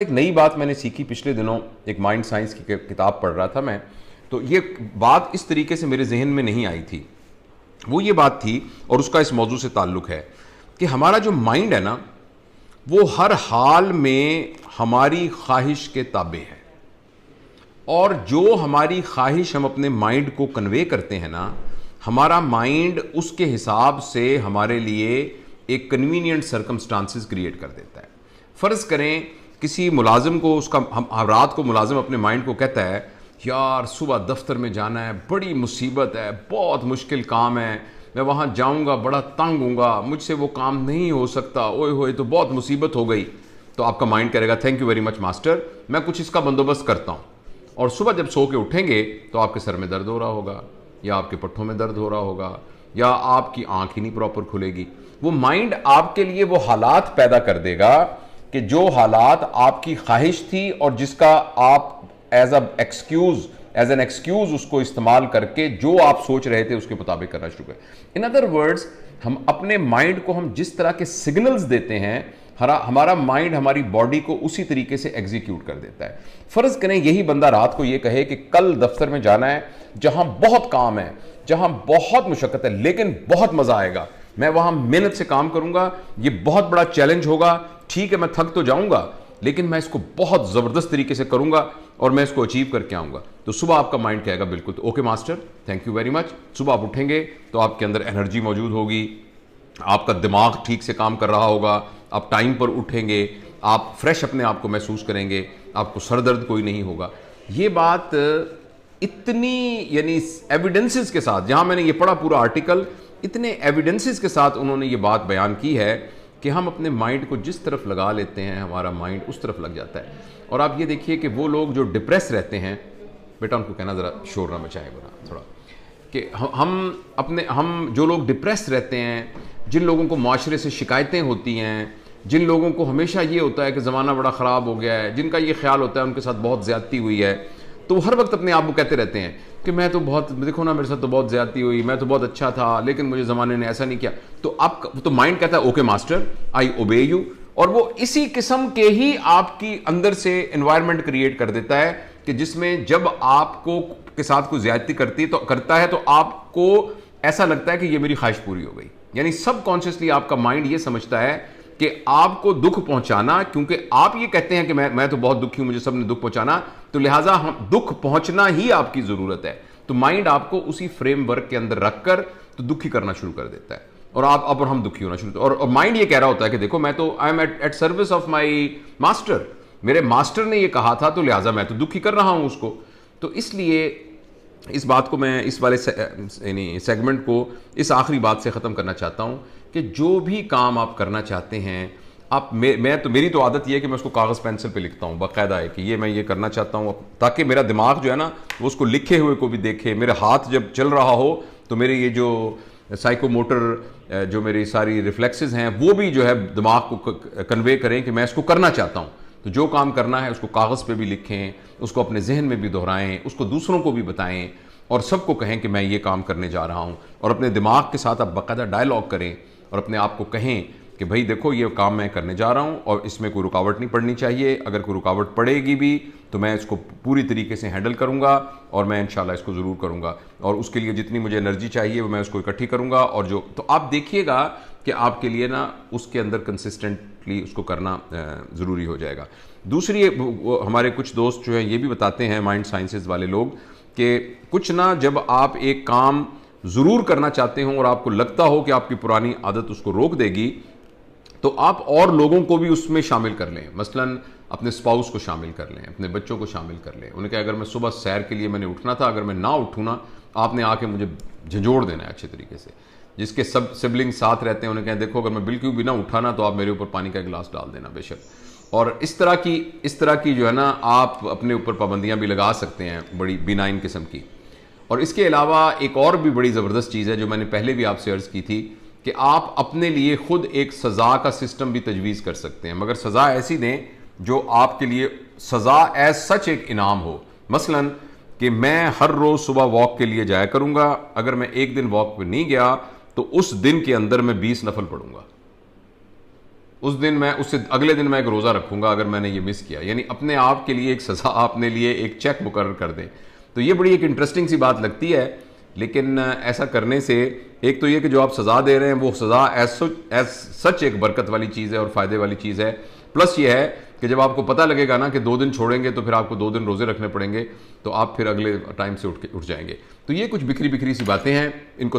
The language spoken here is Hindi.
एक नई बात मैंने सीखी पिछले दिनों। एक माइंड साइंस की किताब पढ़ रहा था मैं, तो ये बात इस तरीके से मेरे जहन में नहीं आई थी। वो ये बात थी, और उसका इस मौजू से ताल्लुक है कि हमारा जो माइंड है ना, वो हर हाल में हमारी ख्वाहिश के ताबे है। और जो हमारी ख्वाहिश हम अपने माइंड को कन्वे करते हैं ना, हमारा माइंड उसके हिसाब से हमारे लिए एक कन्वीनियंट सर्कमस्टांसिस क्रिएट कर देता है। फ़र्ज़ करें किसी मुलाजिम को, उसका हम रात को मुलाजिम अपने माइंड को कहता है, यार सुबह दफ्तर में जाना है, बड़ी मुसीबत है, बहुत मुश्किल काम है, मैं वहाँ जाऊँगा बड़ा तंग हूँगा, मुझसे वो काम नहीं हो सकता, ओए होए तो बहुत मुसीबत हो गई। तो आपका माइंड करेगा, thank you very much master, मैं कुछ इसका बंदोबस्त करता हूँ। और सुबह जब सो के उठेंगे तो आपके सर में दर्द हो रहा होगा, या आपके पट्ठों में दर्द हो रहा होगा, या आपकी आँख ही नहीं प्रॉपर खुलेगी। वो माइंड आपके लिए वो हालात पैदा कर देगा कि जो हालात आपकी ख्वाहिश थी और जिसका आप एज एन एक्सक्यूज उसको इस्तेमाल करके जो आप सोच रहे थे उसके मुताबिक करना शुरू करें। इन अदर वर्ड्स, हम अपने माइंड को हम जिस तरह के सिग्नल्स देते हैं, हमारा माइंड हमारी बॉडी को उसी तरीके से एग्जीक्यूट कर देता है। फर्ज करें यही बंदा रात को ये कहे कि कल दफ्तर में जाना है, जहां बहुत काम है, जहां बहुत मुशक्कत है, लेकिन बहुत मजा आएगा, मैं वहां मेहनत से काम करूंगा, ये बहुत बड़ा चैलेंज होगा, ठीक है मैं थक तो जाऊंगा लेकिन मैं इसको बहुत जबरदस्त तरीके से करूंगा और मैं इसको अचीव करके आऊंगा। तो सुबह आपका माइंड कहेगा बिल्कुल, तो okay master, thank you very much. सुबह आप उठेंगे तो आपके अंदर एनर्जी मौजूद होगी, आपका दिमाग ठीक से काम कर रहा होगा, आप टाइम पर उठेंगे, आप फ्रेश अपने आप को महसूस करेंगे, आपको सर दर्द कोई नहीं होगा। ये बात इतनी यानी एविडेंसेस के साथ, जहां मैंने ये पढ़ा पूरा आर्टिकल, इतने एविडेंसेस के साथ उन्होंने ये बात बयान की है कि हम अपने माइंड को जिस तरफ लगा लेते हैं हमारा माइंड उस तरफ लग जाता है। और आप ये देखिए कि वो लोग जो डिप्रेस रहते हैं, बेटा उनको कहना ज़रा शोर ना मचाएं बना थोड़ा, कि हम जो लोग डिप्रेस रहते हैं, जिन लोगों को माशरे से शिकायतें होती हैं, जिन लोगों को हमेशा ये होता है कि ज़माना बड़ा ख़राब हो गया है, जिनका ये ख्याल होता है उनके साथ बहुत ज़्यादती हुई है, तो वो हर वक्त अपने आप को कहते रहते हैं कि मैं तो बहुत, देखो ना मेरे साथ तो बहुत ज़्यादती हुई, मैं तो बहुत अच्छा था लेकिन मुझे ज़माने ने ऐसा नहीं किया। तो आप तो माइंड कहता है ओके मास्टर, आई ओबे यू, और वो इसी किस्म के ही आपकी अंदर से एनवायरनमेंट क्रिएट कर देता है कि जिसमें जब आपको के साथ कोई ज्यादती करता है तो आपको ऐसा लगता है कि ये मेरी ख्वाहिश पूरी हो गई। यानी सबकॉन्शियसली आपका माइंड ये समझता है कि आपको दुख पहुंचाना, क्योंकि आप ये कहते हैं कि मैं तो बहुत दुखी हूं, मुझे सबने दुख पहुंचाना, तो लिहाजा हम दुख पहुंचना ही आपकी जरूरत है। तो माइंड आपको उसी फ्रेमवर्क के अंदर रखकर तो दुखी करना शुरू कर देता है, और अब हम दुखी होना शुरू, और माइंड ये कह रहा होता है कि देखो मैं तो I am at service of my master, मेरे मास्टर ने ये कहा था तो लिहाजा मैं तो दुखी कर रहा हूं उसको। तो इसलिए इस बात को मैं इस वाले सेगमेंट को इस आखिरी बात से ख़त्म करना चाहता हूं कि जो भी काम आप करना चाहते हैं, आप मेरी तो आदत ये है कि मैं उसको कागज़ पेंसिल पे लिखता हूँ बाकायदा है कि ये मैं ये करना चाहता हूँ, ताकि मेरा दिमाग जो है ना वो उसको लिखे हुए को भी देखे। मेरे हाथ जब चल रहा हो तो मेरे ये जो साइकोमोटर जो मेरी सारी रिफ्लेक्सेस हैं वो भी जो है दिमाग को कन्वे करें कि मैं इसको करना चाहता हूँ। तो जो काम करना है उसको कागज़ पे भी लिखें, उसको अपने जहन में भी दोहराएं, उसको दूसरों को भी बताएं और सबको कहें कि मैं ये काम करने जा रहा हूँ। और अपने दिमाग के साथ आप बाकायदा डायलॉग करें और अपने आप को कहें कि भाई देखो ये काम मैं करने जा रहा हूँ और इसमें कोई रुकावट नहीं पड़नी चाहिए, अगर कोई रुकावट पड़ेगी भी तो मैं इसको पूरी तरीके से हैंडल करूँगा और मैं इंशाल्लाह इसको ज़रूर करूँगा, और उसके लिए जितनी मुझे एनर्जी चाहिए वो मैं उसको इकट्ठी करूँगा। और जो तो आप देखिएगा कि आपके लिए ना उसके अंदर कंसिस्टेंटली उसको करना ज़रूरी हो जाएगा। दूसरी हमारे कुछ दोस्त जो हैं ये भी बताते हैं, माइंड साइंसेज वाले लोग, कि कुछ ना जब आप एक काम ज़रूर करना चाहते हो और आपको लगता हो कि आपकी पुरानी आदत उसको रोक देगी, तो आप और लोगों को भी उसमें शामिल कर लें। मसलन अपने स्पाउस को शामिल कर लें, अपने बच्चों को शामिल कर लें। उन्हें कहा अगर मैं सुबह सैर के लिए मैंने उठना था, अगर मैं ना उठूँ ना, आपने आके मुझे झंझोड़ देना है अच्छे तरीके से। जिसके सब सिबलिंग साथ रहते हैं उन्हें कहें देखो अगर मैं बिल्कुल भी ना उठा ना तो आप मेरे ऊपर पानी का गिलास डाल देना बेशक। और इस तरह की जो है ना आप अपने ऊपर पाबंदियां भी लगा सकते हैं, बड़ी बिनाइन किस्म की। और इसके अलावा एक और भी बड़ी ज़बरदस्त चीज़ है जो मैंने पहले भी आपसे अर्ज़ की थी कि आप अपने लिए खुद एक सज़ा का सिस्टम भी तजवीज़ कर सकते हैं, मगर सज़ा ऐसी दें जो आपके लिए सज़ा एज सच एक इनाम हो। मसलन कि मैं हर रोज़ सुबह वॉक के लिए जाया करूँगा, अगर मैं एक दिन वॉक पर नहीं गया तो उस दिन के अंदर मैं 20 नफल पढ़ूंगा। उस दिन मैं उससे अगले दिन मैं एक रोज़ा रखूंगा अगर मैंने ये मिस किया। यानी अपने आप के लिए एक सज़ा, अपने लिए एक चेक मुकर्रर कर दें। तो ये बड़ी एक इंटरेस्टिंग सी बात लगती है। लेकिन ऐसा करने से एक तो ये कि जो आप सज़ा दे रहे हैं वो सज़ा एज सच एक बरकत वाली चीज़ है और फ़ायदे वाली चीज़ है। प्लस ये है कि जब आपको पता लगेगा ना कि 2 दिन छोड़ेंगे तो फिर आपको 2 दिन रोज़े रखने पड़ेंगे, तो आप फिर अगले टाइम से उठ जाएंगे। तो ये कुछ बिखरी बिखरी सी बातें हैं, इनको